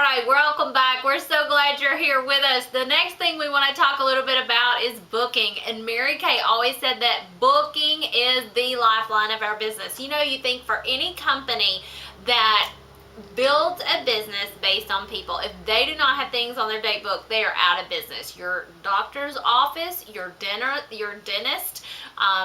right, welcome back. We're so glad you're here with us. The next thing we want to talk a little bit about is booking. And Mary Kay always said that booking is the lifeline of our business. You know, you think for any company that builds a business based on people, if they do not have things on their date book, they are out of business. Your doctor's office, your dentist,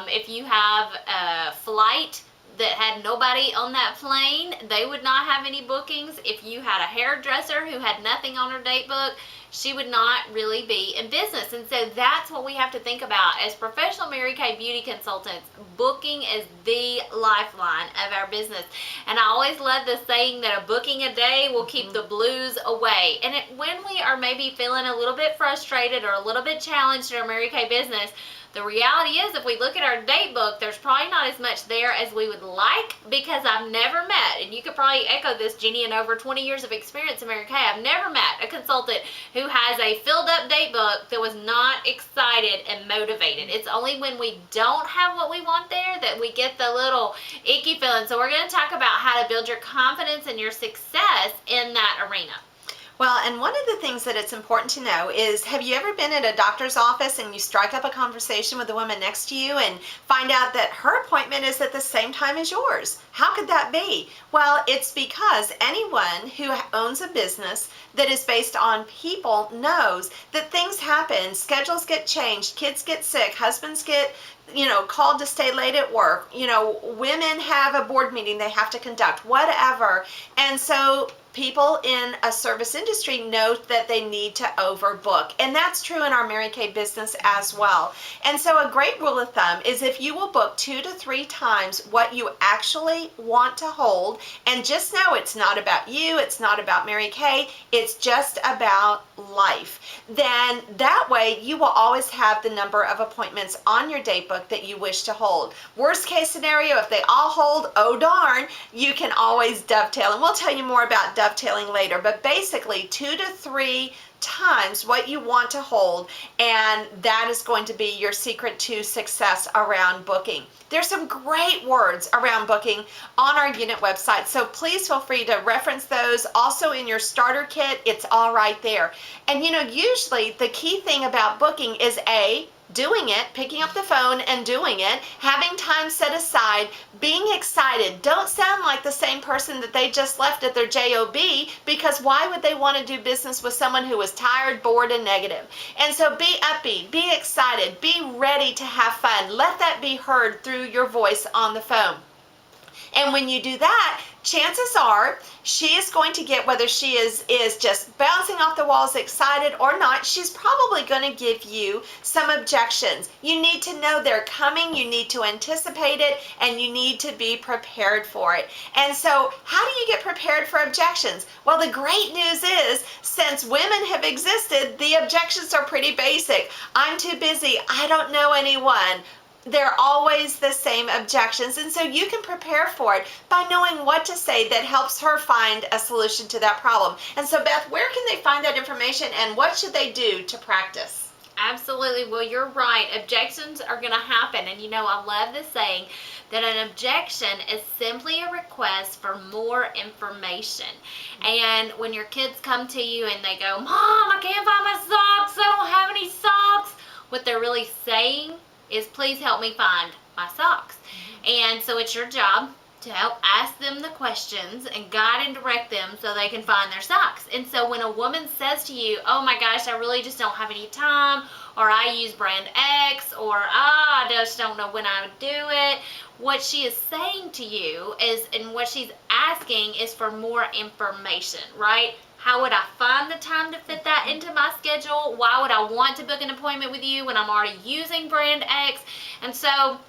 if you have a flight that had nobody on that plane, they would not have any bookings. If you had a hairdresser who had nothing on her date book, she would not really be in business. And so that's what we have to think about as professional Mary Kay beauty consultants. Booking is the lifeline of our business. And I always love the saying that a booking a day will keep the blues away. And when we are maybe feeling a little bit frustrated or a little bit challenged in our Mary Kay business, the reality is, if we look at our date book, there's probably not as much there as we would like, because I've never met, and you could probably echo this, Jenny, in over 20 years of experience in Mary Kay, I've never met a consultant who has a filled up date book that was not excited and motivated. It's only when we don't have what we want there that we get the little icky feeling. So we're going to talk about how to build your confidence and your success in that arena. Well, and one of the things that it's important to know is, have you ever been at a doctor's office and you strike up a conversation with the woman next to you and find out that her appointment is at the same time as yours? How could that be? Well, it's because anyone who owns a business that is based on people knows that things happen, schedules get changed, kids get sick, husbands get called to stay late at work, women have a board meeting they have to conduct, whatever. And so people in a service industry know that they need to overbook. And that's true in our Mary Kay business as well. And so a great rule of thumb is, if you will book 2 to 3 times what you actually want to hold, and just know it's not about you, it's not about Mary Kay, it's just about life, then that way you will always have the number of appointments on your date book that you wish to hold. Worst case scenario, if they all hold, oh darn, you can always dovetail. And we'll tell you more about dovetailing later, but basically 2 to 3 times what you want to hold, and that is going to be your secret to success around booking. There's some great words around booking on our unit website, so please feel free to reference those. Also in your starter kit, it's all right there. And usually the key thing about booking is doing it, picking up the phone and doing it, having time set aside, being excited. Don't sound like the same person that they just left at their job, because why would they want to do business with someone who is tired, bored, and negative? And so be upbeat, be excited, be ready to have fun. Let that be heard through your voice on the phone. And when you do that, chances are she is going to get, whether she is just bouncing off the walls excited or not, she's probably going to give you some objections. You need to know they're coming, you need to anticipate it, and you need to be prepared for it. And so how do you get prepared for objections? Well, the great news is, since women have existed, the objections are pretty basic. I'm too busy, I don't know anyone. They're always the same objections, and so you can prepare for it by knowing what to say that helps her find a solution to that problem. And so, Beth, where can they find that information, and what should they do to practice? Absolutely. Well, you're right. Objections are going to happen. And I love this saying that an objection is simply a request for more information. And when your kids come to you and they go, "Mom, I can't find my socks, I don't have any socks," what they're really saying is, "Please help me find my socks." And so it's your job to help ask them the questions and guide and direct them so they can find their socks. And so when a woman says to you, "Oh my gosh, I really just don't have any time," or "I use brand X," or "I just don't know when I would do it," what she is saying to you is, and what she's asking is, for more information, right? How would I find the time to fit that into my schedule? Why would I want to book an appointment with you when I'm already using brand X? And so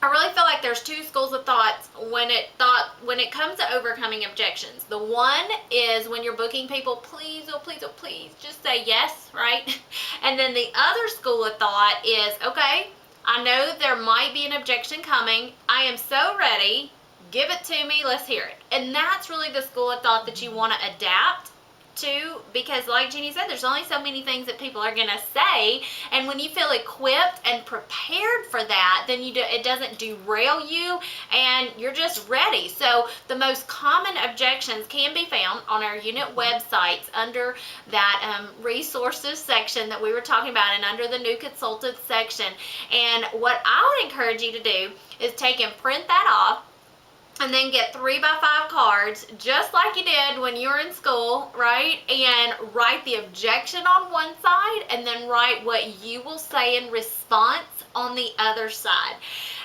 I really feel like there's 2 schools of thoughts when it comes to overcoming objections. The one is, when you're booking people, please, oh please, oh please, just say yes, right? And then the other school of thought is, okay, I know that there might be an objection coming. I am so ready. Give it to me. Let's hear it. And that's really the school of thought that you want to adapt too, because like Jeannie said, there's only so many things that people are going to say, and when you feel equipped and prepared for that, then it doesn't derail you, and you're just ready. So the most common objections can be found on our unit websites under that resources section that we were talking about, and under the new consultant section. And what I would encourage you to do is take and print that off, and then get 3x5 cards, just like you did when you were in school, right? And write the objection on one side, and then write what you will say in response on the other side.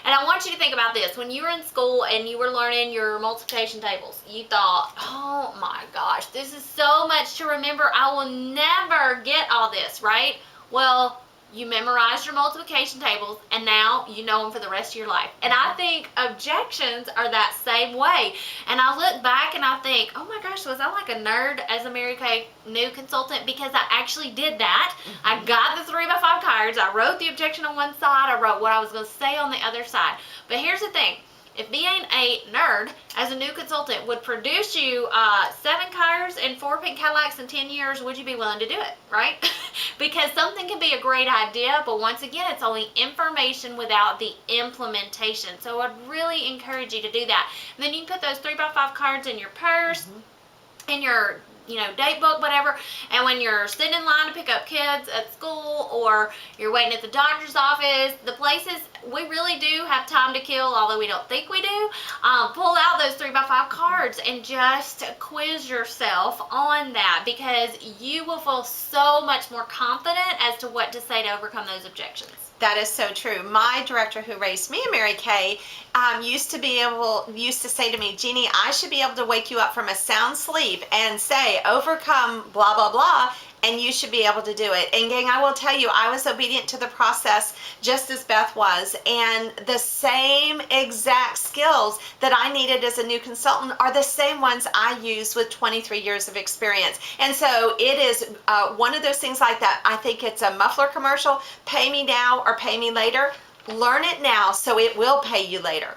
And I want you to think about this. When you were in school and you were learning your multiplication tables, you thought, oh my gosh, this is so much to remember. I will never get all this, right? Well, you memorized your multiplication tables, and now you know them for the rest of your life. And I think objections are that same way. And I look back and I think, oh my gosh, was I like a nerd as a Mary Kay new consultant? Because I actually did that. I got the 3x5 cards. I wrote the objection on one side. I wrote what I was going to say on the other side. But here's the thing. If being a nerd as a new consultant would produce you 7 cars and 4 pink Cadillacs in 10 years, would you be willing to do it, right? Because something can be a great idea, but once again, it's only information without the implementation. So I'd really encourage you to do that. And then you can put those 3x5 cards in your purse, in your date book, whatever, and when you're sitting in line to pick up kids at school, or you're waiting at the doctor's office, the places we really do have time to kill, although we don't think we do, pull out those 3x5 cards and just quiz yourself on that, because you will feel so much more confident as to what to say to overcome those objections. That is so true. My director who raised me, Mary Kay, used to say to me, Jeannie, I should be able to wake you up from a sound sleep and say, overcome blah, blah, blah, and you should be able to do it. And gang, I will tell you, I was obedient to the process just as Beth was, and the same exact skills that I needed as a new consultant are the same ones I use with 23 years of experience. And so it is one of those things like that. I think it's a muffler commercial, pay me now or pay me later. Learn it now so it will pay you later.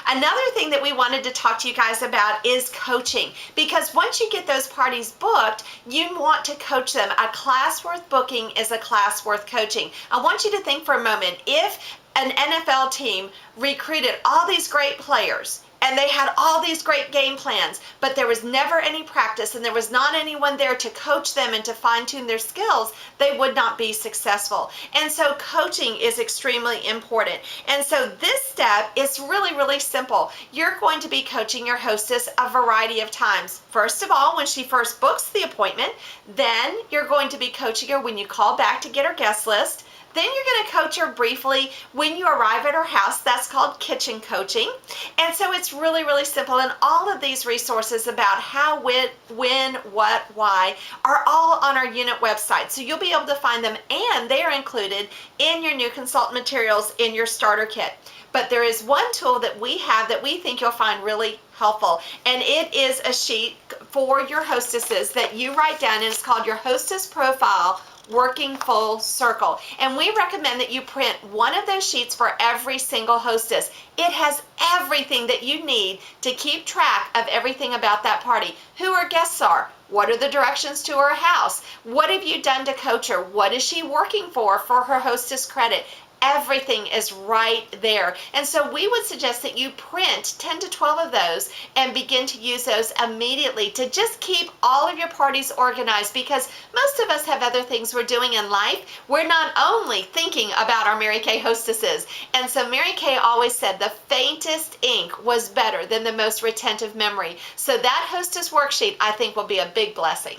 Another thing that we wanted to talk to you guys about is coaching, because once you get those parties booked, you want to coach them. A class worth booking is a class worth coaching. I want you to think for a moment, if an NFL team recruited all these great players and they had all these great game plans, but there was never any practice and there was not anyone there to coach them and to fine-tune their skills, they would not be successful. And so coaching is extremely important. And so this step is really, really simple. You're going to be coaching your hostess a variety of times. First of all, when she first books the appointment, then you're going to be coaching her when you call back to get her guest list. Then you're going to coach her briefly when you arrive at her house. That's called kitchen coaching. And so it's really, really simple. And all of these resources about how, when, what, why are all on our unit website. So you'll be able to find them, and they are included in your new consultant materials in your starter kit. But there is one tool that we have that we think you'll find really helpful, and it is a sheet for your hostesses that you write down, and it's called your Hostess Profile Working Full Circle. And we recommend that you print one of those sheets for every single hostess. It has everything that you need to keep track of everything about that party. Who her guests are, what are the directions to her house, what have you done to coach her, what is she working for her hostess credit. Everything is right there. And so we would suggest that you print 10 to 12 of those and begin to use those immediately to just keep all of your parties organized, because most of us have other things we're doing in life. We're not only thinking about our Mary Kay hostesses. And so Mary Kay always said the faintest ink was better than the most retentive memory. So that hostess worksheet, I think, will be a big blessing.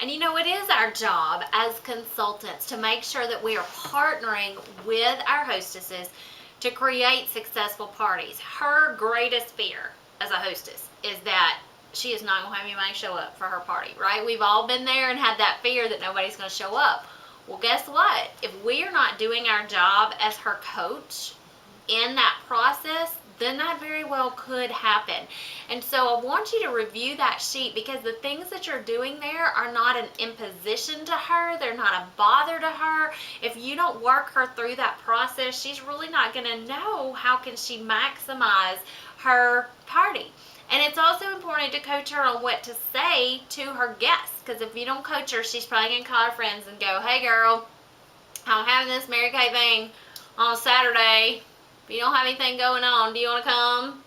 And it is our job as consultants to make sure that we are partnering with our hostesses to create successful parties. Her greatest fear as a hostess is that she is not going to have anybody show up for her party, right? We've all been there and had that fear that nobody's going to show up. Well, guess what? If we are not doing our job as her coach in that process, then that very well could happen. And so I want you to review that sheet, because the things that you're doing there are not an imposition to her. They're not a bother to her. If you don't work her through that process, she's really not going to know how can she maximize her party. And it's also important to coach her on what to say to her guests. because if you don't coach her, she's probably going to call her friends and go, hey girl, I'm having this Mary Kay thing on Saturday. If you don't have anything going on, do you want to come?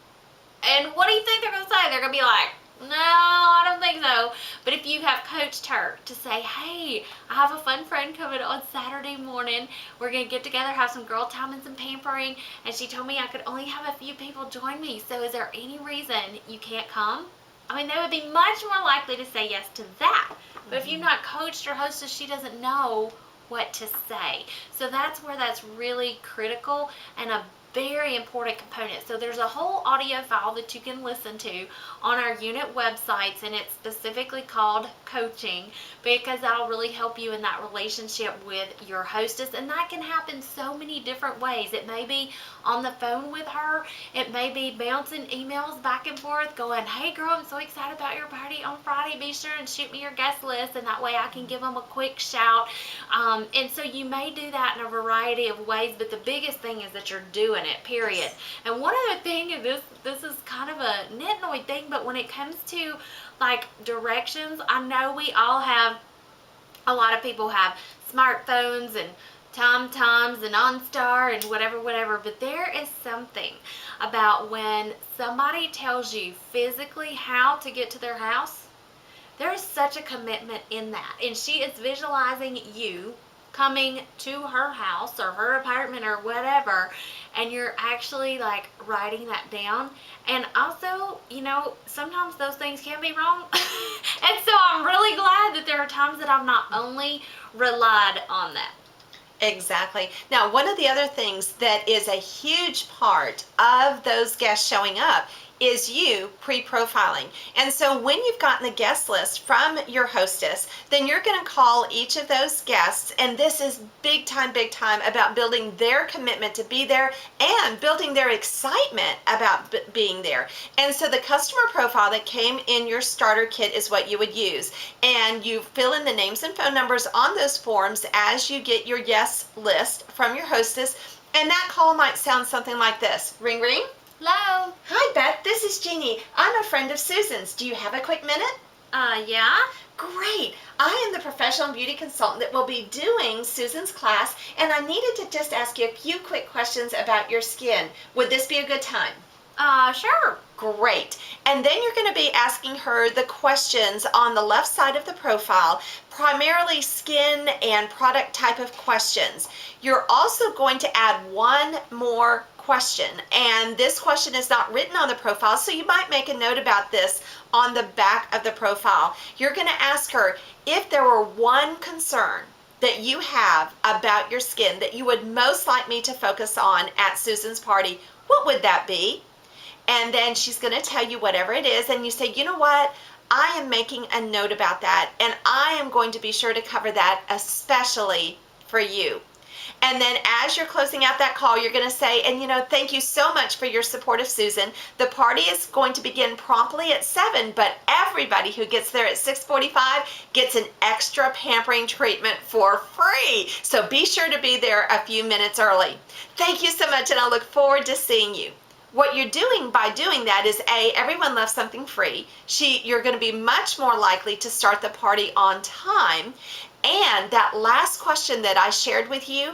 And what do you think they're going to say? They're going to be like, no, I don't think so. But if you have coached her to say, hey, I have a fun friend coming on Saturday morning. We're going to get together, have some girl time and some pampering. And she told me I could only have a few people join me. So is there any reason you can't come? I mean, they would be much more likely to say yes to that. But if you've not coached or hosted, she doesn't know what to say. So that's where that's really critical and a very important component. So there's a whole audio file that you can listen to on our unit websites, and it's specifically called coaching, because that'll really help you in that relationship with your hostess. And that can happen so many different ways. It may be on the phone with her, it may be bouncing emails back and forth going, hey girl, I'm so excited about your party on Friday, be sure and shoot me your guest list, and that way I can give them a quick shout. And so you may do that in a variety of ways, but the biggest thing is that you're doing it, period. And one other thing, and this is kind of a nitnoid thing, but when it comes to like directions, I know we all have, a lot of people have smartphones and TomToms and OnStar and whatever, but there is something about when somebody tells you physically how to get to their house. There is such a commitment in that, and she is visualizing you coming to her house or her apartment or whatever, and you're actually like writing that down. And also, you know, sometimes those things can be wrong. And so I'm really glad that there are times that I've not only relied on that. Exactly. Now, one of the other things that is a huge part of those guests showing up is you pre-profiling. And so when you've gotten the guest list from your hostess, then you're going to call each of those guests, and this is big time about building their commitment to be there and building their excitement about being there. And so the customer profile that came in your starter kit is what you would use. And you fill in the names and phone numbers on those forms as you get your yes list from your hostess. And that call might sound something like this. Ring, ring. Hello. Hi, Beth. This is Jeannie. I'm a friend of Susan's. Do you have a quick minute? Yeah. Great. I am the professional beauty consultant that will be doing Susan's class, and I needed to just ask you a few quick questions about your skin. Would this be a good time? Sure. Great. And then you're going to be asking her the questions on the left side of the profile, primarily skin and product type of questions. You're also going to add one more question, and this question is not written on the profile, so you might make a note about this on the back of the profile. You're going to ask her if there were one concern that you have about your skin that you would most like me to focus on at Susan's party, what would that be? And then she's going to tell you whatever it is, and you say, you know what, I am making a note about that, and I am going to be sure to cover that especially for you. And then as you're closing out that call, you're going to say, and you know, thank you so much for your support of Susan. The party is going to begin promptly at 7, but everybody who gets there at 6:45 gets an extra pampering treatment for free. So be sure to be there a few minutes early. Thank you so much, and I look forward to seeing you. What you're doing by doing that is everyone loves something free. You're going to be much more likely to start the party on time. And that last question that I shared with you,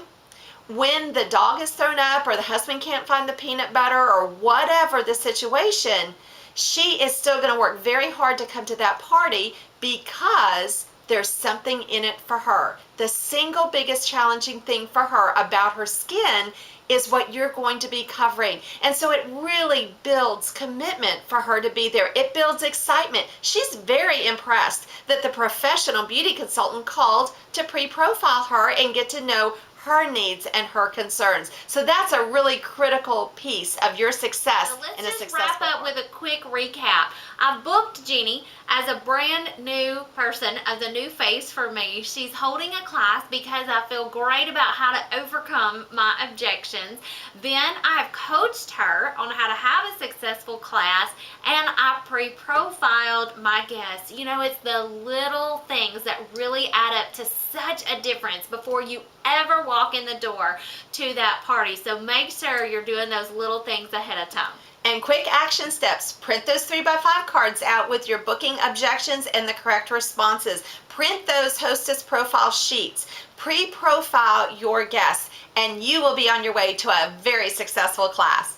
when the dog is thrown up or the husband can't find the peanut butter or whatever the situation, she is still going to work very hard to come to that party because there's something in it for her. The single biggest challenging thing for her about her skin is what you're going to be covering. And so it really builds commitment for her to be there. It builds excitement. She's very impressed that the professional beauty consultant called to pre-profile her and get to know her needs and her concerns. So that's a really critical piece of your success So let's in a just successful wrap up with a quick recap. I booked Jeannie as a brand new person, as a new face for me. She's holding a class because I feel great about how to overcome my objections. Then I've coached her on how to have a successful class, and I pre-profiled my guests. You know, it's the little things that really add up to such a difference before you ever walk in the door to that party. So make sure you're doing those little things ahead of time. And quick action steps. Print those 3x5 cards out with your booking objections and the correct responses. Print those hostess profile sheets. Pre-profile your guests, and you will be on your way to a very successful class.